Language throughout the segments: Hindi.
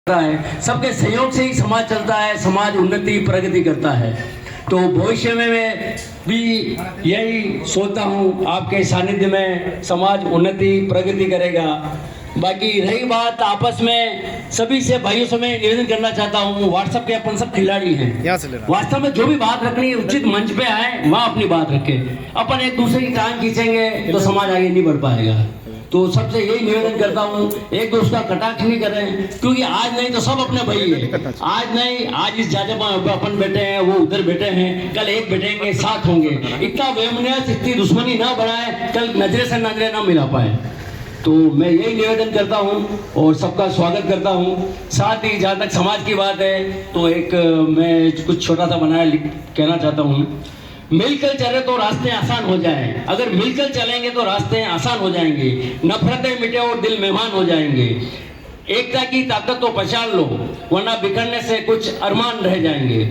है, सबके सहयोग से ही समाज चलता है, समाज उन्नति प्रगति करता है। तो भविष्य में मैं भी यही सोचता हूँ, आपके सानिध्य में समाज उन्नति प्रगति करेगा। बाकी रही बात आपस में सभी से भाइयों से मैं निवेदन करना चाहता हूँ, व्हाट्सएप के अपन सब खिलाड़ी हैं, वास्तव में जो भी बात रखनी है उचित मंच पे आए, वहाँ अपनी बात रखे। अपन एक दूसरे की टांग खींचेंगे तो समाज आगे नहीं बढ़ पाएगा। तो सबसे यही निवेदन करता हूँ, एक दूसरे का कटाक्ष नहीं करें, क्योंकि आज नहीं तो सब अपने भाई है। आज नहीं, आज इस जाते पर अपन बैठे हैं, वो उधर बैठे हैं, कल एक बैठेंगे, साथ होंगे। इतना वेमनियत, इतनी दुश्मनी ना बढ़ाए, कल नजरे से नजरे ना मिला पाए। तो मैं यही निवेदन करता हूँ और सबका स्वागत करता हूँ। साथ ही जहाँ तक समाज की बात है तो एक मैं कुछ छोटा सा बनाया कहना चाहता हूँ। मिलकर चले तो रास्ते आसान हो जाएं, अगर मिलकर चलेंगे तो रास्ते आसान हो जाएंगे, नफरतें मिटे और दिल मेहमान हो जाएंगे। एकता की ताकत तो पहचान लो, वरना बिखरने से कुछ अरमान रह जाएंगे।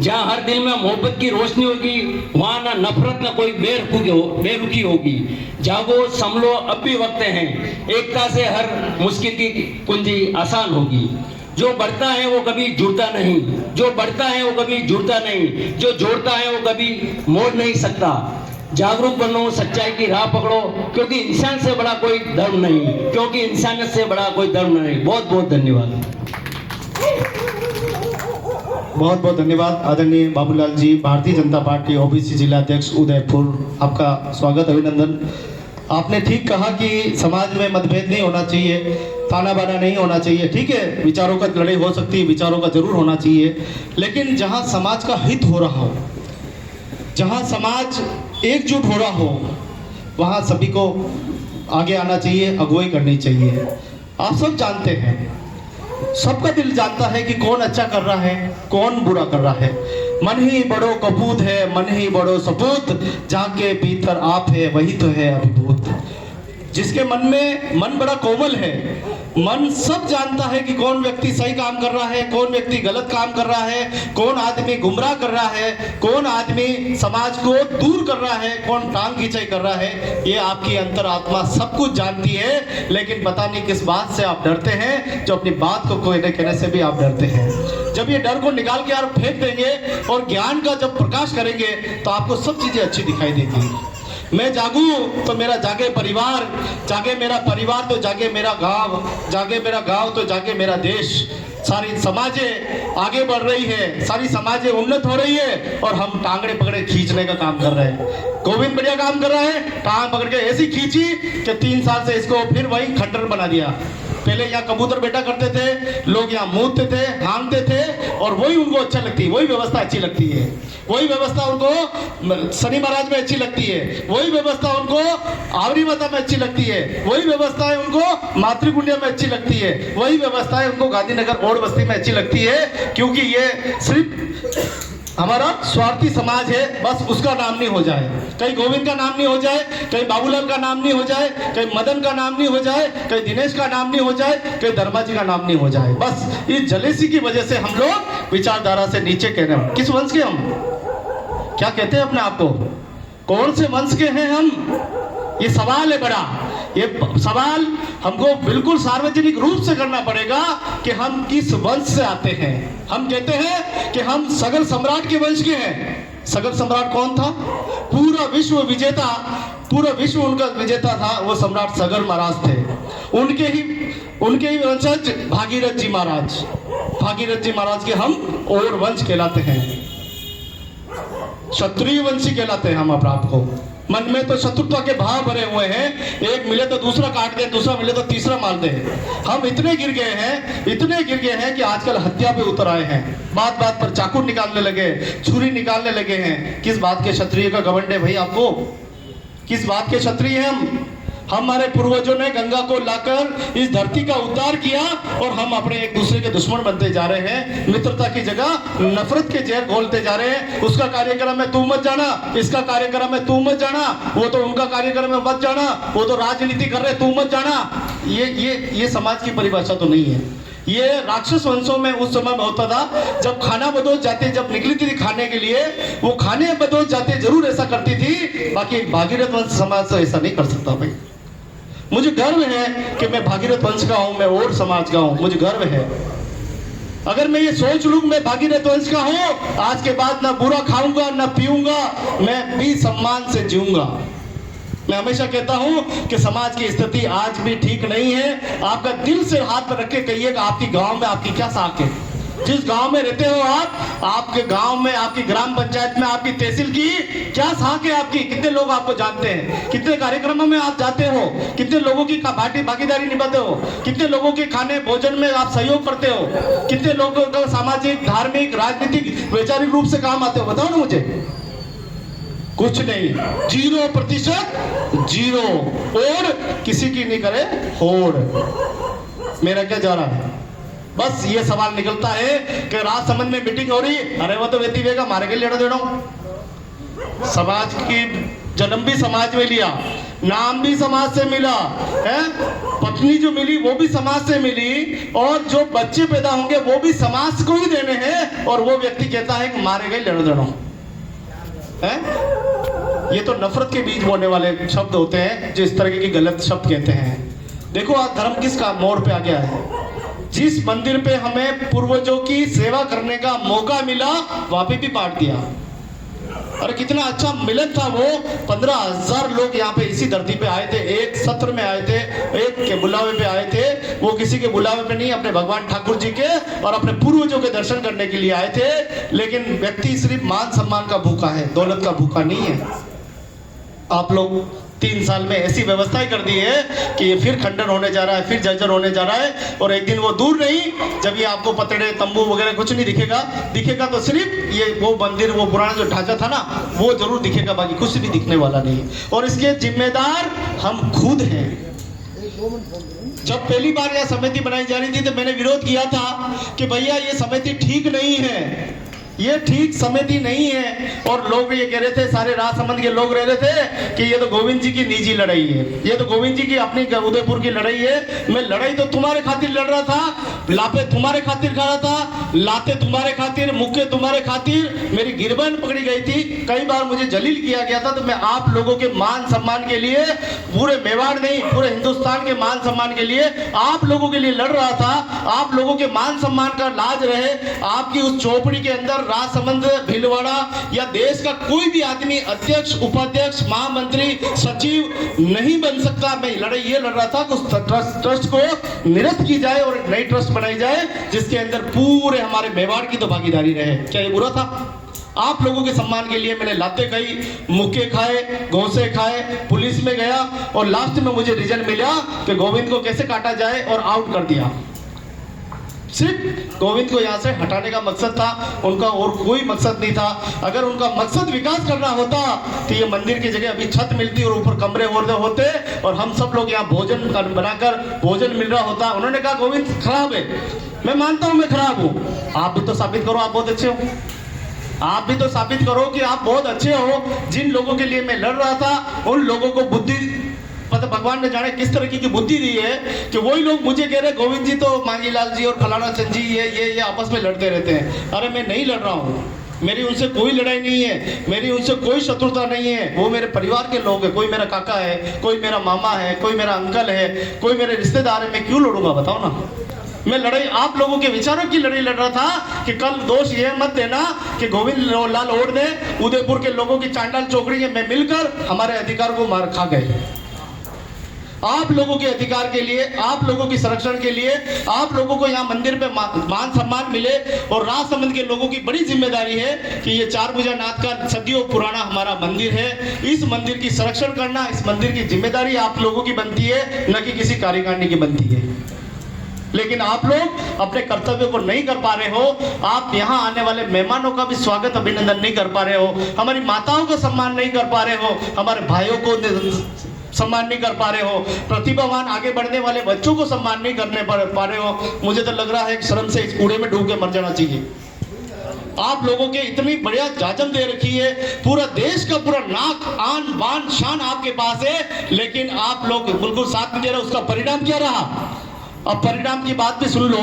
जहाँ हर दिल में मोहब्बत की रोशनी होगी, वहाँ ना नफरत ना कोई बेरुखी होगी। जागो संभलो, अब भी वक्त है, एकता से हर मुश्किल की कुंजी आसान होगी। जो बढ़ता है वो कभी जुड़ता नहीं, जो बढ़ता है वो कभी जुड़ता नहीं, जो जोड़ता है वो कभी मोड़ नहीं सकता। जागरूक बनो, सच्चाई की राह पकड़ो, क्योंकि इंसान से बड़ा कोई धर्म नहीं, क्योंकि इंसानियत से बड़ा कोई धर्म नहीं। बहुत बहुत धन्यवाद। बहुत बहुत धन्यवाद आदरणीय बाबूलाल जी, भारतीय जनता पार्टी ओबीसी जिला अध्यक्ष उदयपुर, आपका स्वागत अभिनंदन। आपने ठीक कहा कि समाज में मतभेद नहीं होना चाहिए, ताना बाना नहीं होना चाहिए। ठीक है, विचारों का लड़ाई हो सकती है, विचारों का जरूर होना चाहिए, लेकिन जहां समाज का हित हो रहा हो, जहां समाज एकजुट हो रहा हो, वहां सभी को आगे आना चाहिए, अगुवाई करनी चाहिए। आप सब जानते हैं, सबका दिल जानता है कि कौन अच्छा कर रहा है, कौन बुरा कर रहा है। मन ही बड़ो कपूत है, मन ही बड़ो सपूत, जाके भीतर आप है वही तो है अभिभूत। जिसके मन में मन बड़ा कोमल है, मन सब जानता है कि कौन व्यक्ति सही काम कर रहा है, कौन व्यक्ति गलत काम कर रहा है, कौन आदमी गुमराह कर रहा है, कौन आदमी समाज को दूर कर रहा है, कौन टांग खींचाई कर रहा है। ये आपकी अंतरात्मा सब कुछ जानती है, लेकिन पता नहीं किस बात से आप डरते हैं, जो अपनी बात को कहने से भी आप डरते हैं। जब ये डर को निकाल के आप फेंक देंगे और ज्ञान का जब प्रकाश करेंगे तो आपको सब चीजें अच्छी दिखाई देगी। मैं जागू तो मेरा जागे परिवार, जागे मेरा परिवार तो जागे मेरा गांव, जागे मेरा गांव तो जागे मेरा देश। सारी समाजें आगे बढ़ रही है, सारी समाजें उन्नत हो रही है, और हम टांगड़े पकड़े खींचने का काम कर रहे हैं। गोविंद बढ़िया काम कर रहा है, टांग पकड़ के ऐसी खींची कि 3 साल से इसको फिर वही खंडर बना दिया। पहले यहाँ कबूतर बैठा करते थे, लोग यहाँ मूतते थे, हाँगते थे, और वही उनको अच्छा लगती है, वही व्यवस्था अच्छी लगती है, वही व्यवस्था उनको शनि महाराज में अच्छी लगती है, वही व्यवस्था उनको आवरी माता में अच्छी लगती है, वही व्यवस्थाएं उनको मातृकुंडिया में अच्छी लगती है, वही व्यवस्थाएं उनको गांधीनगर और बस्ती में अच्छी लगती है। क्योंकि ये सिर्फ हमारा स्वार्थी समाज है, बस उसका नाम नहीं हो जाए, कहीं गोविंद का नाम नहीं हो जाए, कहीं बाबूलाल का नाम नहीं हो जाए, कहीं मदन का नाम नहीं हो जाए, कहीं दिनेश का नाम नहीं हो जाए, कहीं धर्मा जी का नाम नहीं हो जाए। बस इस जलेसी की वजह से हम लोग विचारधारा से नीचे कह रहे हैं। किस वंश के हम क्या कहते हैं अपने आप को, कौन से वंश के हैं हम, ये सवाल है बड़ा। ये सवाल हमको बिल्कुल सार्वजनिक रूप से करना पड़ेगा कि हम किस वंश से आते हैं। हम कहते हैं कि हम सगर सम्राट के वंश के हैं। सगर सम्राट कौन था? पूरा विश्व विजेता, पूरा विश्व उनका विजेता था, वो सम्राट सगर महाराज थे। उनके ही वंशज भागीरथ जी महाराज, भागीरथ जी महाराज के हम और वंश कहलाते हैं, क्षत्रिय वंशी कहलाते हैं हम अपने आप को। मन में तो शत्रुता के भाव भरे हुए हैं, एक मिले तो दूसरा काट दे, दूसरा मिले तो तीसरा मार दे। हम इतने गिर गए हैं, इतने गिर गए हैं कि आजकल हत्या पे उतर आए हैं। बात बात पर चाकू निकालने लगे, छुरी निकालने लगे हैं। किस बात के क्षत्रिय का घमंड है भाई आपको? किस बात के क्षत्रिय हैं हम? हमारे पूर्वजों ने गंगा को लाकर इस धरती का उद्धार किया, और हम अपने एक दूसरे के दुश्मन बनते जा रहे हैं। मित्रता की जगह नफरत के जहर घोलते जा रहे हैं। उसका कार्यक्रम में तू मत जाना, इसका कार्यक्रम में तू मत जाना, वो तो उनका कार्यक्रम में मत जाना, वो तो राजनीति कर रहे, तू मत जाना। ये समाज की परिभाषा तो नहीं है। ये राक्षस वंशों में उस समय में होता था, जब खाना बदोश जाते, जब निकली थी खाने के लिए, वो खाने बदोश जाते जरूर ऐसा करती थी। बाकी भागीरथ वंश समाज तो ऐसा नहीं कर सकता भाई। मुझे गर्व है कि मैं भागीरथ वंश का हूँ, मैं और समाज का हूँ, मुझे गर्व है। अगर मैं ये सोच लूं मैं भागीरथ वंश का हूं, आज के बाद ना बुरा खाऊंगा ना पीऊंगा, मैं भी सम्मान से जीऊंगा। मैं हमेशा कहता हूं कि समाज की स्थिति आज भी ठीक नहीं है। आपका दिल से हाथ पर रख के कहिएगा आपकी गांव में आपकी क्या साख है। जिस गांव में रहते हो आप, आपके गांव में, आपकी ग्राम पंचायत में, आपकी तहसील की क्या साख है आपकी? कितने लोग आपको जानते हैं? कितने कार्यक्रमों में आप जाते हो? कितने लोगों की भागीदारी निभाते हो? कितने लोगों के खाने भोजन में आप सहयोग करते हो? कितने लोगों को सामाजिक, धार्मिक, राजनीतिक, वैचारिक रूप से काम आते हो? बताओ ना मुझे। कुछ नहीं, 0%, 0। और किसी की नहीं करे होड़। मेरा क्या जा रहा है? बस ये सवाल निकलता है कि राजसमंद में मीटिंग हो रही, अरे वो तो वेती वेगा मारे के लेना देना। समाज की जन्म भी समाज में लिया, नाम भी समाज से मिला है, पत्नी जो मिली वो भी समाज से मिली, और जो बच्चे पैदा होंगे वो भी समाज को ही देने हैं, और वो व्यक्ति कहता है कि मारे गए लेना देना है। ये तो नफरत के बीज बोने वाले शब्द होते हैं जो इस तरह के गलत शब्द कहते हैं। देखो आज धर्म किसका मोड़ पे आ गया है। जिस मंदिर पे हमें पूर्वजों की सेवा करने का मौका मिला वहां पे भी बांट दिया। अरे कितना अच्छा मिलन था वो। 15,000 लोग यहाँ पे इसी धरती पे आए थे, एक सत्र में आए थे, एक के बुलावे पे आए थे। वो किसी के बुलावे पे नहीं, अपने भगवान ठाकुर जी के और अपने पूर्वजों के दर्शन करने के लिए आए थे। लेकिन व्यक्ति सिर्फ मान सम्मान का भूखा है, दौलत का भूखा नहीं है। आप लोग 3 साल में ऐसी व्यवस्थाएं कर दी है कि ये फिर खंडन होने जा रहा है, फिर जर्जर होने जा रहा है। और एक दिन वो दूर नहीं जब ये आपको पतड़े, तंबू वगैरह कुछ नहीं दिखेगा तो सिर्फ ये वो मंदिर, वो पुराना जो ढांचा था ना, वो जरूर दिखेगा, बाकी कुछ भी दिखने वाला नहीं। और इसके जिम्मेदार हम खुद हैं। जब पहली बार यह समिति बनाई जा रही थी तो मैंने विरोध किया था कि भैया ये समिति ठीक नहीं है, ये ठीक समिति नहीं है। और लोग ये कह रहे थे, सारे राजसमंद के लोग रह रहे थे कि ये तो गोविंद जी की निजी लड़ाई है, ये तो गोविंद जी की अपनी उदयपुर की लड़ाई है। मैं लड़ाई तो तुम्हारे खातिर लड़ रहा था, लापे तुम्हारे खातिर खा रहा था, लाते तुम्हारे खातिर, मुक्के तुम्हारे खातिर। मेरी गिरबान पकड़ी गई थी, कई बार मुझे जलील किया गया था। तो मैं आप लोगों के मान सम्मान के लिए, पूरे मेवाड़ नहीं पूरे हिंदुस्तान के मान सम्मान के लिए, आप लोगों के लिए लड़ रहा था। आप लोगों के मान सम्मान का लाज रहे, आपकी उस चौपड़ी के अंदर राजसमंद, भीलवाड़ा या देश का कोई भी आदमी अध्यक्ष, उपाध्यक्ष, महामंत्री, सचिव नहीं बन सकता। मैं लड़ाई ये लड़ रहा था कि उस ट्रस्ट को निरस्त की जाए और एक नई ट्रस्ट बनाई जाए जिसके अंदर पूरे हमारे मेवाड़ की तो भागीदारी रहे। क्या ये बुरा था? आप लोगों के सम्मान के लिए मैंने लाते खाई, मुक्के खाए, घोंसे खाए, पुलिस में गया और लास्ट में मुझे रिजल्ट मिला कि गोविंद को कैसे काटा जाए और आउट कर दिया। सिर्फ गोविंद को यहाँ से हटाने का मकसद था, उनका और कोई मकसद नहीं था। अगर उनका मकसद विकास करना होता तो ये मंदिर की जगह अभी छत मिलती और ऊपर कमरे होते और हम सब लोग यहाँ भोजन बनाकर भोजन मिल रहा होता। उन्होंने कहा गोविंद खराब है। मैं मानता हूँ मैं खराब हूँ, आप भी तो साबित करो आप बहुत अच्छे हो। आप भी तो साबित करो कि आप बहुत अच्छे हो। जिन लोगों के लिए मैं लड़ रहा था उन लोगों को बुद्धि, मतलब भगवान ने जाने किस तरह की बुद्धि दी है कि वही लोग मुझे कह रहे गोविंद जी तो मांगीलाल जी और फलाना चंद जी ये आपस में लड़ते रहते हैं। अरे मैं नहीं लड़ रहा हूँ, मेरी उनसे कोई लड़ाई नहीं है, मेरी उनसे कोई शत्रुता नहीं है। वो मेरे परिवार के लोग हैं, कोई मेरा काका है, कोई मेरा मामा है, कोई मेरा अंकल है, कोई मेरे रिश्तेदार है। मैं क्यों लड़ूंगा बताओ ना? मैं लड़ाई आप लोगों के विचारों की लड़ाई लड़ रहा था कि कल दोष ये मत देना कि गोविंद लाल ओढ़ ने उदयपुर के लोगों की चांडाल चौकड़ी में मिलकर हमारे अधिकार को मार खा गए। आप लोगों के अधिकार के लिए, आप लोगों की संरक्षण के लिए, आप लोगों को यहाँ मंदिर पे मान सम्मान मिले। और राजसमंद के लोगों की बड़ी जिम्मेदारी है कि ये चारभुजा नाथ का सदियों पुराना हमारा मंदिर है, इस मंदिर की संरक्षण करना, इस मंदिर की जिम्मेदारी आप लोगों की बनती है, न कि किसी कार्यकारिणी की बनती है। लेकिन आप लोग अपने कर्तव्य को नहीं कर पा रहे हो। आप यहाँ आने वाले मेहमानों का भी स्वागत, अभिनंदन नहीं कर पा रहे हो, हमारी माताओं को सम्मान नहीं कर पा रहे हो, हमारे भाइयों को सम्मान नहीं कर पा रहे हो, प्रतिभावान आगे बढ़ने वाले बच्चों को सम्मान नहीं करने पा रहे हो। मुझे तो लग रहा है शर्म से इस कूड़े में डूब के मर जाना चाहिए। आप लोगों के इतनी बढ़िया जाजम दे रखी है, पूरा देश का पूरा नाक, आन बान शान आपके पास है, लेकिन आप लोग बिल्कुल साथ नहीं दे रहे। उसका परिणाम क्या रहा? अब परिणाम की बात भी सुन लो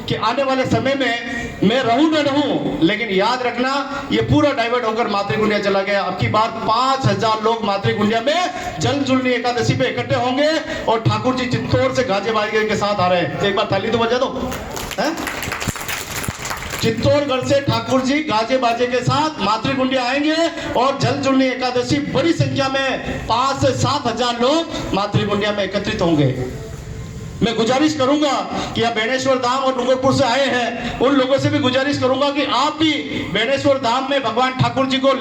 कि आने वाले समय में मैं रहूं न रहूं, लेकिन याद रखना ये पूरा डाइवर्ट होकर मातृकुंडिया चला गया। अब की बार 5,000 लोग मातृकुंडिया में जल जुलनी एकादशी पे इकट्ठे होंगे और ठाकुर जी चित्तौड़ से गाजे बाजे के साथ आ रहे हैं। एक बार ताली तो बजा दो। चित्तौड़गढ़ से ठाकुर जी गाजे बाजे के साथ मातृकुंडी आएंगे और जल जुलनी एकादशी बड़ी संख्या में 5 से 7 हजार लोग मातृकुंडिया में एकत्रित होंगे। मैं गुजारिश करूंगा कि आप बेणेश्वर धाम और डूंगरपुर से आए हैं, उन लोगों से भी गुजारिश करूंगा कि आप भी बेणेश्वर धाम में भगवान ठाकुर जी को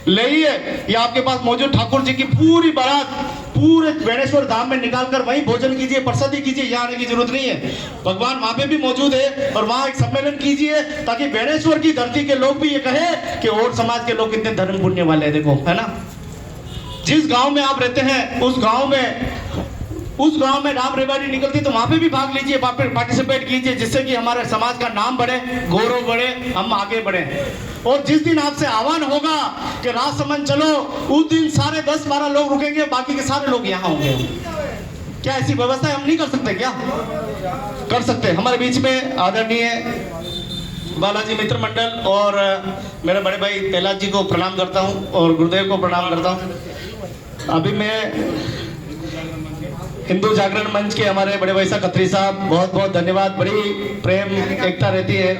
लाइए, या आपके पास मौजूद ठाकुर जी की पूरी बारात पूरे बेणेश्वर धाम में निकालकर वहीं भोजन कीजिए, प्रसादी कीजिए, यहाँ आने की जरूरत नहीं है। भगवान वहां पे भी मौजूद है और वहां एक सम्मेलन कीजिए ताकि बेणेश्वर की धरती के लोग भी ये कहे कि और समाज के लोग कितने धर्म पुण्य वाले हैं। देखो, है ना, जिस गांव में आप रहते हैं उस गांव में राम रेवाड़ी निकलती तो वहां पे भी भाग लीजिए, पार्टिसिपेट कीजिए, जिससे कि हमारे समाज का नाम बढ़े, गौरव बढ़े, हम आगे बढ़े। और जिस दिन आपसे आह्वान होगा कि राजसमंद चलो, उस दिन सारे 10-12 लोग रुकेंगे, बाकी के सारे लोग यहाँ होंगे। क्या ऐसी व्यवस्था हम नहीं कर सकते? क्या कर सकते? हमारे बीच में आदरणीय बालाजी मित्र मंडल और मेरे बड़े भाई कैलाश जी को प्रणाम करता हूँ और गुरुदेव को प्रणाम करता हूँ। अभी मैं हिंदू जागरण मंच के हमारे बड़े भाई साहब खत्री साहब, बहुत बहुत धन्यवाद। बड़ी प्रेम एकता रहती है,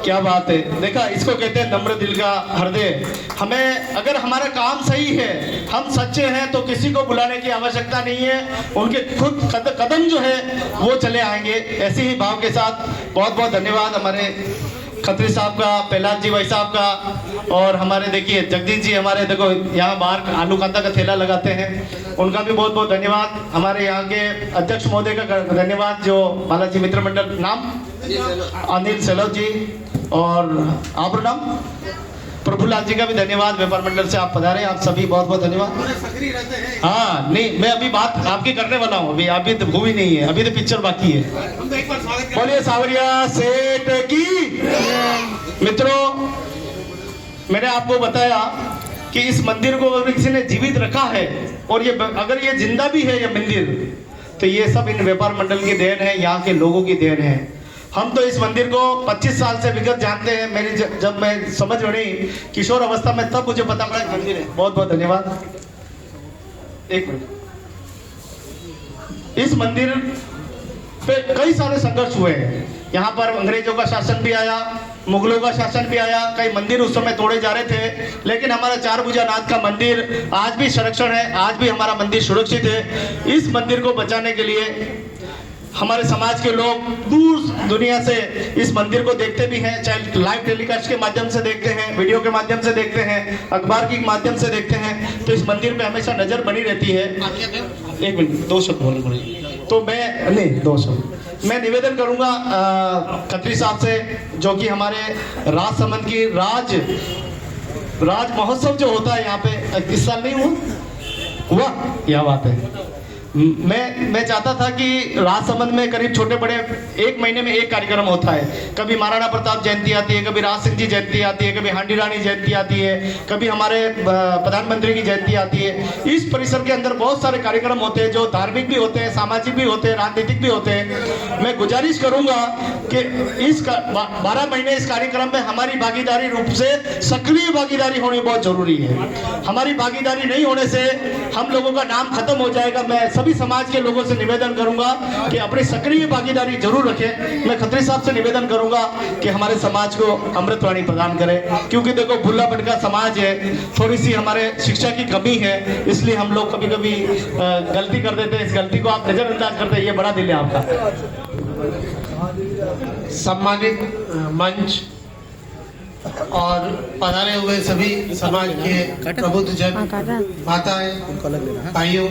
क्या बात है। देखा, इसको कहते हैं नम्र दिल का हृदय। हमें अगर हमारा काम सही है, हम सच्चे हैं, तो किसी को बुलाने की आवश्यकता नहीं है, उनके खुद कदम जो है वो चले आएंगे। ऐसे ही भाव के साथ बहुत बहुत धन्यवाद हमारे खत्री साहब का, प्रहलाद जी भाई साहब का, और हमारे देखिए जगदीश जी, हमारे देखो यहाँ बाहर आलू कांदा का ठेला लगाते हैं, उनका भी बहुत बहुत धन्यवाद। हमारे यहाँ के अध्यक्ष महोदय का धन्यवाद, जो बालाजी मित्र मंडल, नाम अनिल सेलव जी, और आप नाम प्रभुलाल जी का भी धन्यवाद। व्यापार मंडल से आप पधारे, आप सभी बहुत बहुत धन्यवाद। हाँ, नहीं, मैं अभी बात आपकी करने वाला हूँ, अभी तो हुई नहीं है, अभी तो पिक्चर बाकी है। बोलिए सावरिया सेठ की। मित्रों, मैंने आपको बताया कि इस मंदिर को अगर किसी ने जीवित रखा है, और ये अगर ये जिंदा भी है ये मंदिर, तो ये सब इन व्यापार मंडल की देन है, यहाँ के लोगों की देन है। हम तो इस मंदिर को 25 साल से विगत जानते हैं। मेरी जब मैं समझ बनी किशोर अवस्था में, तब मुझे पता पड़ा मंदिर है। बहुत बहुत धन्यवाद। एक मिनट, इस मंदिर पे कई सारे संघर्ष हुए हैं। यहाँ पर अंग्रेजों का शासन भी आया, मुगलों का शासन भी आया, कई मंदिर उस समय तोड़े जा रहे थे, लेकिन हमारा चारभुजा नाथ का मंदिर आज भी संरक्षण है, आज भी हमारा मंदिर सुरक्षित है। इस मंदिर को बचाने के लिए हमारे समाज के लोग दूर दुनिया से इस मंदिर को देखते भी हैं, चाहे लाइव टेलीकास्ट के माध्यम से देखते हैं, वीडियो के माध्यम से देखते हैं, अखबार के माध्यम से देखते हैं, तो इस मंदिर पे हमेशा नजर बनी रहती है। एक मिनट, 2 शब्द बोलने पड़ेंगे, तो मैं नहीं 2 शब्द मैं निवेदन करूंगा खत्री साहब से, जो कि हमारे राजसमंद की राज महोत्सव जो होता है यहाँ पे, इस साल नहीं हुआ, क्या बात है। मैं चाहता था कि राजसमंद में करीब छोटे बड़े 1 महीने में एक कार्यक्रम होता है। कभी महाराणा प्रताप जयंती आती है, कभी राज सिंह जी जयंती आती है, कभी हांडी रानी जयंती आती है, कभी हमारे प्रधानमंत्री की जयंती आती है। इस परिसर के अंदर बहुत सारे कार्यक्रम होते हैं, जो धार्मिक भी होते हैं, सामाजिक भी होते हैं, राजनीतिक भी होते हैं। मैं गुजारिश करूंगा कि इस 12 महीने इस कार्यक्रम में हमारी भागीदारी रूप से सक्रिय भागीदारी होनी बहुत जरूरी है। हमारी भागीदारी नहीं होने से हम लोगों का नाम खत्म हो जाएगा। मैं सभी समाज के लोगों से निवेदन करूंगा कि अपनी सक्रिय भागीदारी जरूर रखें। मैं खत्री साहब से निवेदन करूंगा कि हमारे समाज को अमृतवाणी प्रदान करें, क्योंकि देखो भुल्ला भटका समाज है, थोड़ी सी हमारे शिक्षा की कमी है, इसलिए हम लोग कभी कभी गलती कर देते हैं। इस गलती को आप नजरअंदाज करते हैं, ये बड़ा दिल है आपका। सम्मानित मंच और पधारे हुए सभी समाज के प्रबुद्ध जन, माताएं, भाइयों,